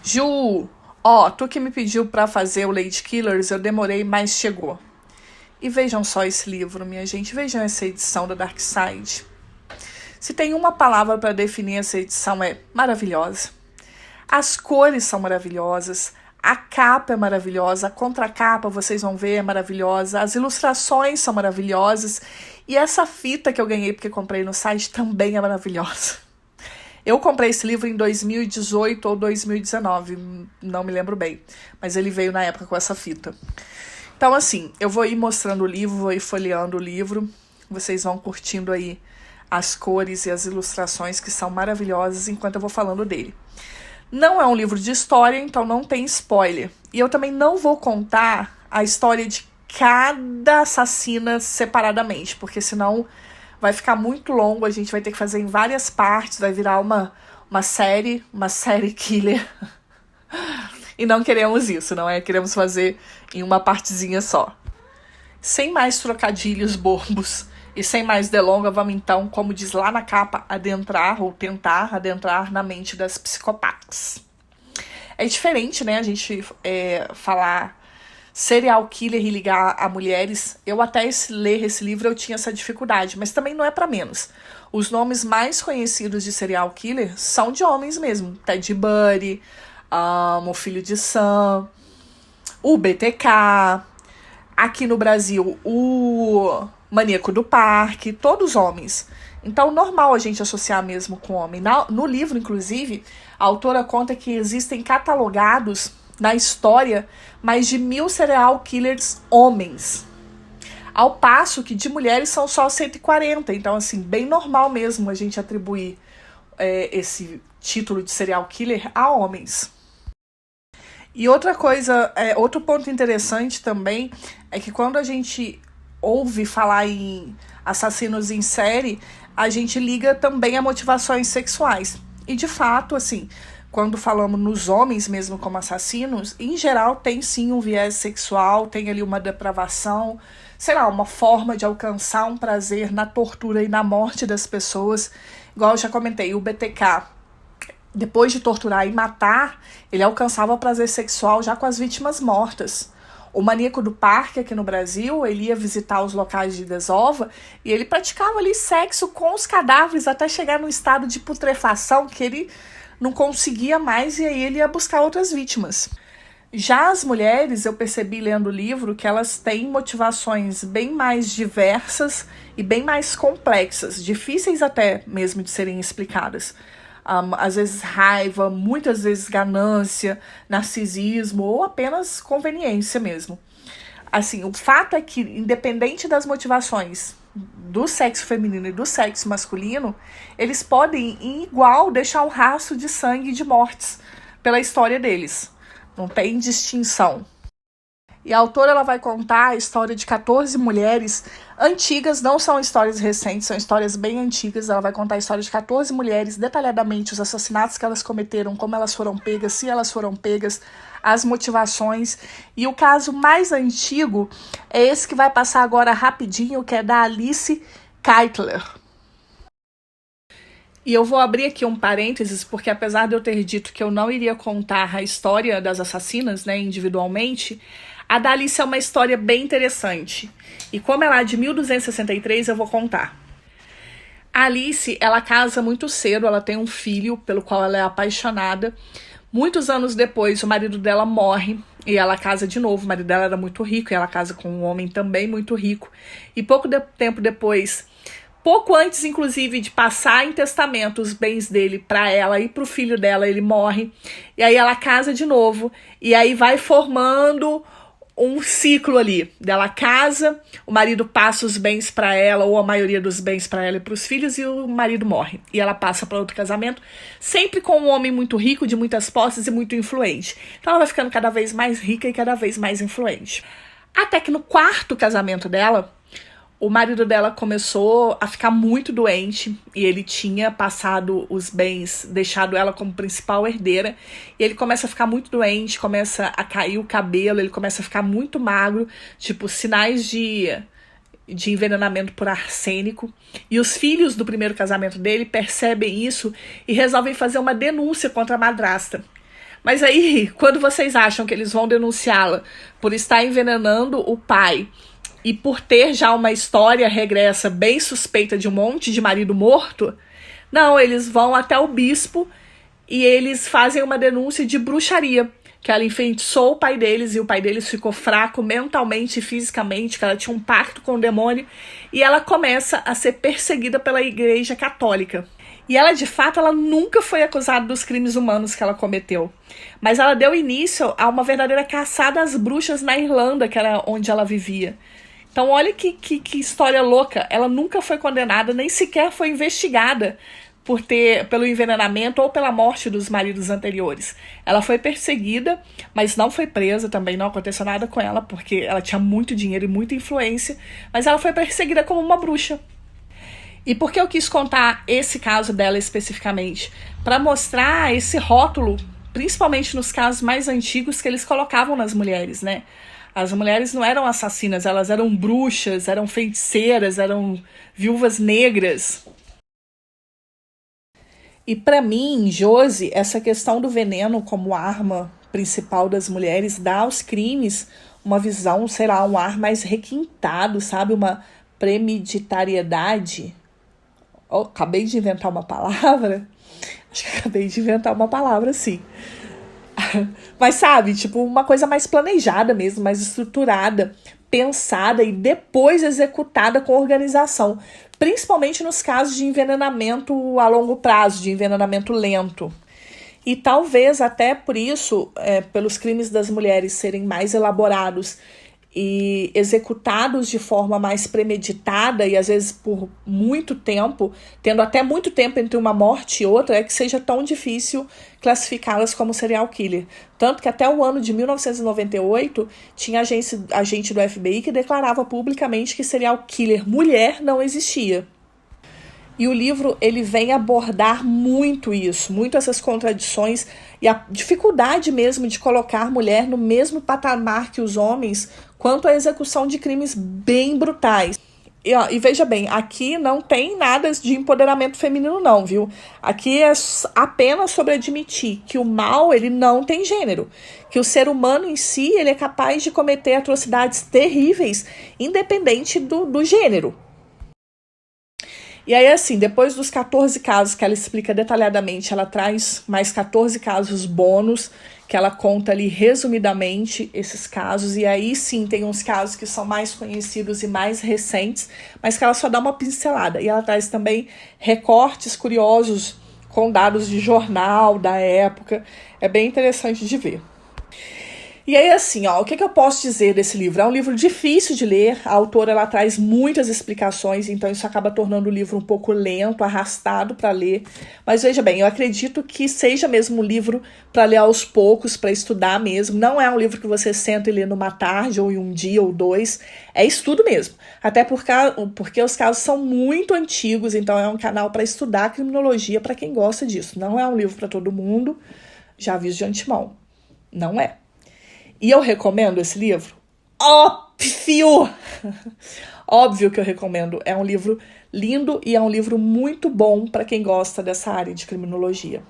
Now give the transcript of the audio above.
Ju, ó, tu que me pediu pra fazer o Lady Killers, eu demorei, mas chegou. E vejam só esse livro, minha gente, vejam essa edição da Dark Side. Se tem uma palavra pra definir essa edição é maravilhosa. As cores são maravilhosas, a capa é maravilhosa, a contracapa, vocês vão ver, é maravilhosa, as ilustrações são maravilhosas e essa fita que eu ganhei porque comprei no site também é maravilhosa. Eu comprei esse livro em 2018 ou 2019, não me lembro bem, mas ele veio na época com essa fita. Então, assim, eu vou ir mostrando o livro, vou ir folheando o livro, vocês vão curtindo aí as cores e as ilustrações que são maravilhosas enquanto eu vou falando dele. Não é um livro de história, então não tem spoiler. E eu também não vou contar a história de cada assassina separadamente, porque senão vai ficar muito longo, a gente vai ter que fazer em várias partes, vai virar uma série killer. E não queremos isso, não é? Queremos fazer em uma partezinha só. Sem mais trocadilhos bobos e sem mais delonga, vamos então, como diz lá na capa, adentrar ou tentar adentrar na mente das psicopatas. É diferente, né, a gente falar serial killer e ligar a mulheres. Eu até ler esse livro eu tinha essa dificuldade, mas também não é para menos. Os nomes mais conhecidos de serial killer são de homens mesmo. Ted Bundy, o filho de Sam, o BTK, aqui no Brasil o Maníaco do Parque, todos homens. Então, normal a gente associar mesmo com homem. No livro, inclusive, a autora conta que existem catalogados na história mais de 1000 serial killers homens. Ao passo que de mulheres são só 140. Então, assim, bem normal mesmo a gente atribuir esse título de serial killer a homens. E outra coisa, outro ponto interessante também é que quando a gente ouve falar em assassinos em série, a gente liga também a motivações sexuais. E de fato, assim, quando falamos nos homens mesmo como assassinos, em geral tem sim um viés sexual, tem ali uma depravação, sei lá, uma forma de alcançar um prazer na tortura e na morte das pessoas. Igual eu já comentei, o BTK, depois de torturar e matar, ele alcançava prazer sexual já com as vítimas mortas. O Maníaco do Parque, aqui no Brasil, ele ia visitar os locais de desova e ele praticava ali sexo com os cadáveres até chegar num estado de putrefação que ele não conseguia mais e aí ele ia buscar outras vítimas. Já as mulheres, eu percebi lendo o livro que elas têm motivações bem mais diversas e bem mais complexas, difíceis até mesmo de serem explicadas. Às vezes raiva, muitas vezes ganância, narcisismo ou apenas conveniência mesmo. Assim, o fato é que, independente das motivações do sexo feminino e do sexo masculino, eles podem, em igual, deixar um rastro de sangue e de mortes pela história deles. Não tem distinção. E a autora ela vai contar a história de 14 mulheres antigas, não são histórias recentes, são histórias bem antigas. Ela vai contar a história de 14 mulheres, detalhadamente os assassinatos que elas cometeram, como elas foram pegas, se elas foram pegas, as motivações. E o caso mais antigo é esse que vai passar agora rapidinho, que é da Alice Keitler. E eu vou abrir aqui um parênteses, porque apesar de eu ter dito que eu não iria contar a história das assassinas, né, individualmente, a da Alice é uma história bem interessante. E como ela é de 1263, eu vou contar. A Alice, ela casa muito cedo, ela tem um filho pelo qual ela é apaixonada. Muitos anos depois, o marido dela morre e ela casa de novo. O marido dela era muito rico e ela casa com um homem também muito rico. E tempo depois, pouco antes, inclusive, de passar em testamento os bens dele para ela e para o filho dela, ele morre. E aí ela casa de novo e aí vai formando um ciclo ali, dela casa, o marido passa os bens para ela, ou a maioria dos bens para ela e para os filhos, e o marido morre. E ela passa para outro casamento, sempre com um homem muito rico, de muitas posses e muito influente. Então ela vai ficando cada vez mais rica e cada vez mais influente. Até que no quarto casamento dela, o marido dela começou a ficar muito doente e ele tinha passado os bens, deixado ela como principal herdeira. E ele começa a ficar muito doente, começa a cair o cabelo, ele começa a ficar muito magro, tipo sinais de envenenamento por arsênico. E os filhos do primeiro casamento dele percebem isso e resolvem fazer uma denúncia contra a madrasta. Mas aí, quando vocês acham que eles vão denunciá-la por estar envenenando o pai e por ter já uma história regressa bem suspeita de um monte de marido morto, não, eles vão até o bispo e eles fazem uma denúncia de bruxaria, que ela enfeitiçou o pai deles e o pai deles ficou fraco mentalmente e fisicamente, que ela tinha um pacto com o demônio, e ela começa a ser perseguida pela Igreja Católica. E ela, de fato, ela nunca foi acusada dos crimes humanos que ela cometeu. Mas ela deu início a uma verdadeira caçada às bruxas na Irlanda, que era onde ela vivia. Então, olha que história louca. Ela nunca foi condenada, nem sequer foi investigada pelo envenenamento ou pela morte dos maridos anteriores. Ela foi perseguida, mas não foi presa também, não aconteceu nada com ela, porque ela tinha muito dinheiro e muita influência, mas ela foi perseguida como uma bruxa. E por que eu quis contar esse caso dela especificamente? Para mostrar esse rótulo, principalmente nos casos mais antigos, que eles colocavam nas mulheres, né? As mulheres não eram assassinas, elas eram bruxas, eram feiticeiras, eram viúvas negras. E para mim, Josi, essa questão do veneno como arma principal das mulheres dá aos crimes uma visão, sei lá, um ar mais requintado, sabe? Uma premeditariedade. Oh, acabei de inventar uma palavra? Acho que acabei de inventar uma palavra, sim. Mas sabe, tipo, uma coisa mais planejada mesmo, mais estruturada, pensada e depois executada com organização. Principalmente nos casos de envenenamento a longo prazo, de envenenamento lento. E talvez até por isso, pelos crimes das mulheres serem mais elaborados e executados de forma mais premeditada e às vezes por muito tempo, tendo até muito tempo entre uma morte e outra, é que seja tão difícil classificá-las como serial killer. Tanto que até o ano de 1998 tinha agente do FBI que declarava publicamente que serial killer mulher não existia. E o livro ele vem abordar muito isso, muito essas contradições e a dificuldade mesmo de colocar mulher no mesmo patamar que os homens quanto à execução de crimes bem brutais. E veja bem, aqui não tem nada de empoderamento feminino não, viu? Aqui é apenas sobre admitir que o mal ele não tem gênero, que o ser humano em si ele é capaz de cometer atrocidades terríveis, independente do gênero. E aí, assim, depois dos 14 casos que ela explica detalhadamente, ela traz mais 14 casos bônus, que ela conta ali resumidamente esses casos. E aí, sim, tem uns casos que são mais conhecidos e mais recentes, mas que ela só dá uma pincelada. E ela traz também recortes curiosos com dados de jornal da época. É bem interessante de ver. E aí, assim, ó, o que eu posso dizer desse livro? É um livro difícil de ler, a autora ela traz muitas explicações, então isso acaba tornando o livro um pouco lento, arrastado para ler. Mas veja bem, eu acredito que seja mesmo um livro para ler aos poucos, para estudar mesmo. Não é um livro que você senta e lê numa tarde, ou em um dia, ou dois. É estudo mesmo. Até porque os casos são muito antigos, então é um canal para estudar criminologia para quem gosta disso. Não é um livro para todo mundo, já aviso de antemão. Não é. E eu recomendo esse livro? Óbvio! Óbvio que eu recomendo. É um livro lindo e é um livro muito bom para quem gosta dessa área de criminologia.